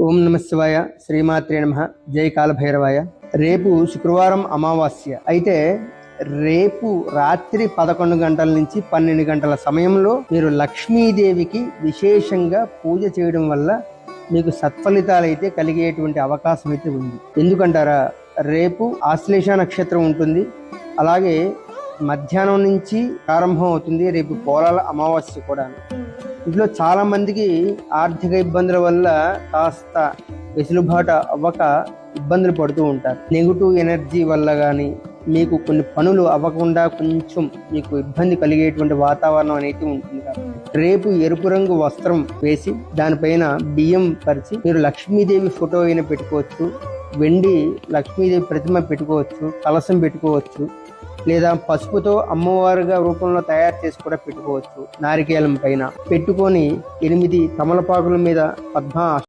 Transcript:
ఓం నమ శివాయ, శ్రీమాత్రే నమః. జై కాలభైరవాయ. రేపు శుక్రవారం అమావాస్య. అయితే రేపు రాత్రి 11 గంటల నుంచి 12 గంటల సమయంలో మీరు లక్ష్మీదేవికి విశేషంగా పూజ చేయడం వల్ల మీకు సత్ఫలితాలు అయితే కలిగేటువంటి అవకాశం అయితే ఉంది. ఎందుకంటారా, రేపు ఆశ్లేష నక్షత్రం ఉంటుంది. అలాగే మధ్యాహ్నం నుంచి ప్రారంభం అవుతుంది రేపు పోలాల అమావాస్య కూడా. ఇంట్లో చాలా మందికి ఆర్థిక ఇబ్బందుల వల్ల కాస్త వెసులుబాటు అవ్వక ఇబ్బందులు పడుతూ ఉంటారు. నెగిటివ్ ఎనర్జీ వల్ల కానీ మీకు కొన్ని పనులు అవ్వకుండా కొంచెం మీకు ఇబ్బంది కలిగేటువంటి వాతావరణం అనేది ఉంటుంది. కాబట్టి రేపు ఎరుపు రంగు వస్త్రం వేసి దానిపైన బియ్యం పరిచి మీరు లక్ష్మీదేవి ఫోటో అయినా పెట్టుకోవచ్చు, వెండి లక్ష్మీదేవి ప్రతిమ పెట్టుకోవచ్చు, కలశం పెట్టుకోవచ్చు, లేదా పసుపుతో అమ్మవారిగా రూపంలో తయారు చేసి కూడా పెట్టుకోవచ్చు. నారికేలం పైన పెట్టుకొని 8 తమలపాకుల మీద పద్మ